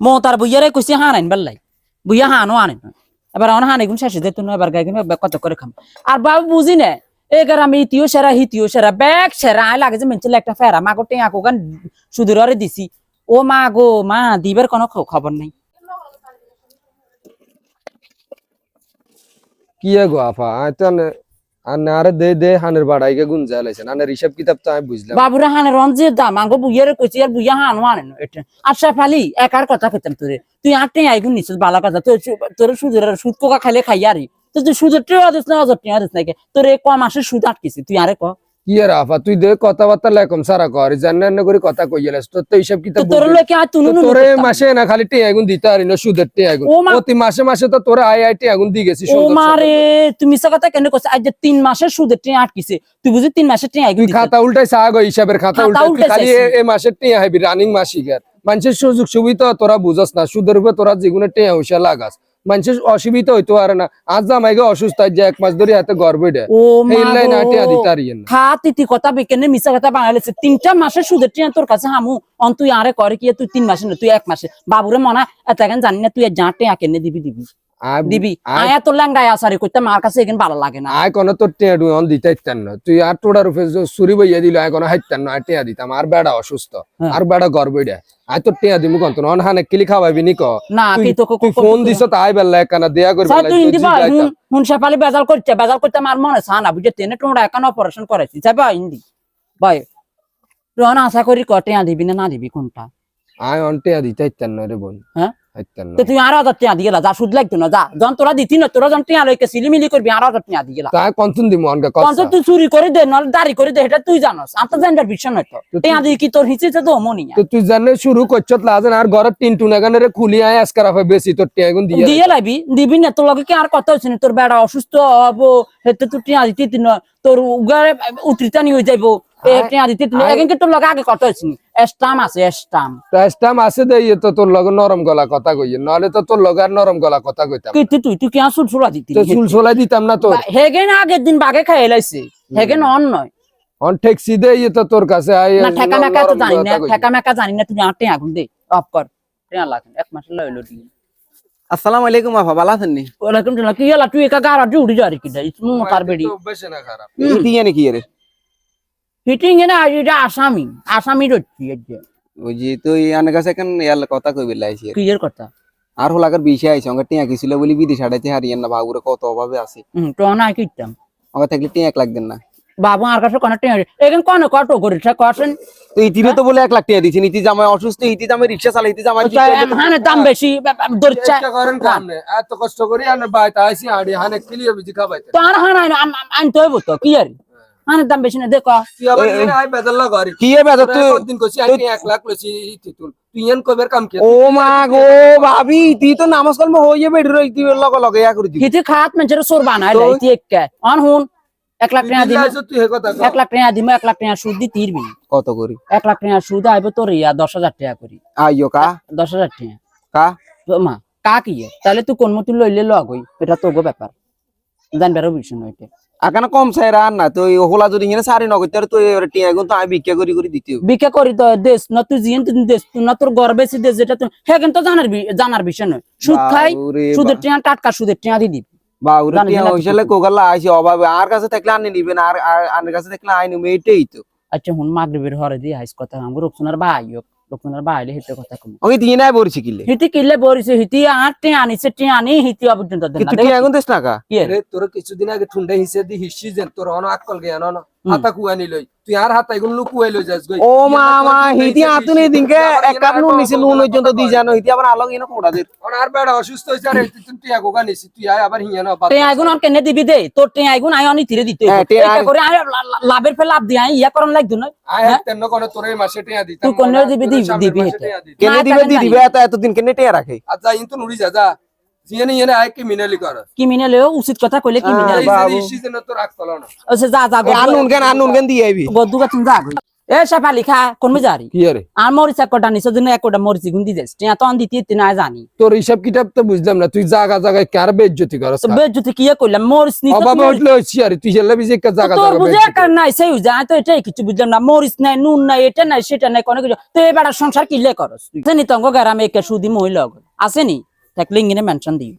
মো তার বুইয়ারে কইছি হানাইন বেল্লাই বুইয়া হানো আনেন এবার অন হানে গুন শেষে যেত না এবার গাই গুন কত করে খাম আর বাবু বুঝি না এগার আমি ইতিও সেরা হিতিও সেরা ব্যাগ সেরা আই লাগে যে মেনছিল একটা ফেরা মা গোটে আকো গান সুদূরে দিছি ও মা গো মা দিবার কোনো খবর নাই কি গো আফা আরে দে হানের বাড়াইকে গুন জ্বালাইছেন আনের হিসাব কিতাব তো আমি বুঝলাম বাবুরা হানের রঞ্জের দাম আঙ্গো বুইয়ারে কইছি আর বুইয়া হানো আনেন এটা আচ্ছা ফালি একার কথা কইতাম তোরে তুই আটে আইগুন নিছিস বালা কথা তোর সুদের সুদ পোকা খাইলে খাইয়ারি তুই সুদের টেয়া দিস না 1000 টাকা দিস নাকি তোর এক মাসের সুদ আটকেছি তুই আরে ক কি রে আফা তুই দে কথাবার্তা লেকম সারা কর জান্নান করে কথা কইয়ালাস তোর তো হিসাব কিতাব তোর লকে আর তুনু তোরে মাসে না খালি টিয়া গুন দিতে আরি না সুদের টিয়া গুন প্রতি মাসে মাসে তো তোরে আই টিয়া গুন দি গেছিস ও মারে তুমি মিছা কথা কেন কইছ আজ যে 3 মাসের সুদের টিয়া আটকিছে তুই বুঝি 3 মাসের টিয়া আইগুন খাতা উল্টাই সাগ হিসাবের খাতা উল্টাই খালি এই মাসের টিয়া হইবি রানিং মাসিকার মানুষের সুযোগ সুবিধা তোরা বুঝস না সুদের উপর তোরা যেগুলো টিয়া হইসা লাগাস মানুষের অসুবিধা হইতে পারে না আজ জামাইকে অসুস্থ যে 1 মাস ধরে হাতে গর্বে দেয় ও লাইন আটে দিতে আরিয়েন খাতিতি কথা বেকেনে মিছা কথা বানাইছে 3টা মাসের সুদের টিয়া তোর কাছে হামু অন তুই আরে করে কি তুই 3 মাসে না তুই 1 মাসে বাবুরে মনা এতগান জানি না তুই জাটে কেনে দিবি দিবি আয়া তোর ল্যাংড়ায় আসারি কইতে মার কাছে এখানে ভালো লাগে না আয় কোন তোর টিয়া ডুই অন দিতে ইত্যান না তুই আর টোড়ার উপরে চুরি বইয়া দিল আয় কোন হাইতান না টিয়া দিতাম আর বেড়া অসুস্থ আর বেড়া গর্বে দেয় আয় তোর টিয়া দিমু কোন তোর অন হানে কিলি খাওয়াবি নি ক না কি তোকে তুই ফোন দিছ তাই বেলা একখানা দেয়া করবি তুই দিবা হুন সাপালি বেজাল করতে মার মনে সানা বুঝে তেনে টোড়া এখন অপারেশন করেছি যাবা ইন্দি ভাই রন আশা করি কটিয়া দিবি না দিবি কোনটা আয় অন টিয়া দিতে ইত্যান না রে বোন হ্যাঁ ইত্যান না তুই আর 1000 টাকা দিয়ে যা সুদ লাগতো না যা জন তোরা দিতি না তোরা জন টিয়া লইকে সিলিমিলি করবি আর 1000 টাকা দিয়ে তাই কনতুন দিমু অনকা কত তুই চুরি করে দে নল দাড়ি করে দে এটা তুই জানোস আন্ত জেন্ডার বিষয় নয় তো টিয়া দিয়ে কি তোর হিসেবে তো মনি তো তুই জানে শুরু করছত লাজেন আর ঘর টিন টুনাগানে রে খুলি আয় আজকার আফা বেশি তোর টিয়া গুন দিয়ে লাইবি দিবি না তোর লগে কি আর কথা হইছে না তোর বেড়া অসুস্থ হবো হেতে তুই টিয়া দিতি না তোর উগারে উত্রিতানি হয়ে যাইবো টিয়া দিতি না এখন কি তোর লগে আগে কথা হইছে নি স্টাম আছে স্টাম আছে দে তো তোর লগে নরম গলা কথা কইয়ে নালে তো তোর লগে আর নরম গলা কথা কইতাম কি তুই কি আসল সুলা দিতি তো চুলছোলা দিতাম না তো হেগেন আগের দিন বাগে খাই লাইছে হেগেন অন নয় অন ঠেকসি দে তো তোর কাছে আই না ঠেকা মেকা তো জানি না ঠেকা মেকা জানি না তুই আটে আগুন দে অফ কর টিয়া লাখ 1 মাস লইলো দি আসসালামু আলাইকুম আপা ভালো আছেন নি ওয়ালাইকুম সালাম কি হলা তুই একা গারা জুড়ি যারি কি দাই মু তার বেডি তো বেশি না খারাপ ইতি জানি কি রে হিটিং এ না এটা আসামি রচ্ছি এই ওই যে তুই আনের কাছে কেন ইয়ার কথা কইবে লাইছি কি এর কথা আর হলাকার বিষয় আইছে আমাকে টিয়া কিছিল বলি বিদেশ হাড়াইতে হারিয়েন না বাবুরে কত অভাবে আছে তো না কিতাম আমাকে থাকলে টিয়া 1 লাখ দেন না বাবু আর কাছে কোন টিয়া এখন কোন কত করিস কছেন তো ইতিরে তো বলে 1 লাখ টিয়া দিছেন ইতি জামাই অসুস্থ ইতি জামাই রিকশা চালাই ইতি জামাই হানে দাম বেশি দরচা করেন কামনে এত কষ্ট করি আনে বাইতে আইছি আড়ি হানে ক্লিয়ার বিজি খাবাইতে তো আর হানা আন তোই বতো কি আর হানে দাম বেশি না দেখো তুই আবার এনে আই বেদল লাগরি কি এ বেদল তুই দিন কইছি আই 1 লাখ লছি তুই তুই এন কইবার কাম কি ও মা গো ভাবি তুই তো নামাজ কালমে হইয়ে বেড়ি রই তুই লগে ইয়া করে দিবি হিতে খাত মানুষের সোর বানাই লাই তুই একা অন হুন 1 লাখ টাকা দিম তুই হে কথা 1 লাখ টাকা দিম 1 লাখ টাকা সুদ দি তিরবি কত করি 1 লাখ টাকা সুদ আইবো তোর ইয়া 10000 টাকা করি আইও কা 10000 টাকা কা মা কা কি তাহলে তুই কোন মত লইলে লগ হই এটা তোগো ব্যাপার জানবারও বিষয় নয় এটা আকানা কম চাইরা না তুই হোলা যদি হিনে সারি নগর তুই টিয়া গুন তো আমি ভিক্ষা করি দিতে বিকে করি তো দেশ না তুই জিন তুই দেশ না তোর ঘর বেশি দেশ যেটা তুই হেগেন তো জানার বিষয় নয় সুদ খাই সুদের টিয়া টাটকা সুদের টিয়া দি দিবি বাউরে টিয়া হইছলে কোগালা আইছে অভাবে আর কাছে থাকলে আনি নিবেন আর আনের কাছে থাকলে আইনি মেইটেই তো আচ্ছা হুন মাগরিবের হরে দি হাইস কথা আমগো রকসনার ভাই রকসনার ভাইলে হিতে কথা কম ওই দিন নাই বলছি কিলে হিতি কিলে বরিছে হিতি আর টিয়া আনিছে টিয়া আনি হিতি অপর্যন্ত দেন না টিয়া গুন দেশ না কা কি রে তোর কিছুদিন আগে ঠুন্ডা হিসে দি হিসি যেন তোর অন আকল গে না হাতা কুয়ানি লই তুই আর হাতা এগুলো লুকুয়াই লই যাস গই ও মামা হিতি আতুনি দিনকে এক কাপ নুন নিছে নুন পর্যন্ত দি জানো হিতি আবার আলো ইনো কোড়া দে অন আর বেড়া অসুস্থ হইছে আর তুই টিয়া গোগা নিছি তুই আয় আবার হিয়া না টিয়া আগুন আর কেনে দিবি দে তোর টিয়া আগুন আই অনি তিরে দিতে এটা করে আই লাভের ফে লাভ দি আই ইয়া করন লাগতো না আয় তেন কোন তোর এই মাসে টিয়া দিতাম তুই কোন দিবি দিবি কেনে দিবে এতদিন কেনে টিয়া রাখে আচ্ছা ইন তো নুড়ি যা জিনে ইনে আয় কি মিনালি কর কি মিনালেও উচিত কথা কইলে কি মিনালে হিসি যেন তোর আকল না আচ্ছা যা আনুন কেন দিয়ে আইবি বদুকা তুমি যা এ শেফালি খা কোন যারি কি আরে আর মরিচ এক কটা নিছ দিন এক কটা মরিচ গুন দি দেস টিয়া তো দিতে না জানি তোর হিসাব কিতাব তো বুঝলাম না তুই জায়গা জায়গায় কার বেজ্জতি করছ তো বেজ্জতি কি কইলাম মরিচ নি অভাবে উঠলে হইছি আরে তুই হেলে বিজে একটা জায়গা তোর জায়গা বুঝে বেজ্জতি কার নাই সেই যা তো এটাই কিছু বুঝলাম না মরিচ নাই নুন নাই এটা নাই সেটা নাই কোন কিছু তো এবার সংসার কিলে করস তুই জানি তো গ্রামে কে সুদি মহিলা আসেনি থাকলে ইংনে মেনশন দিই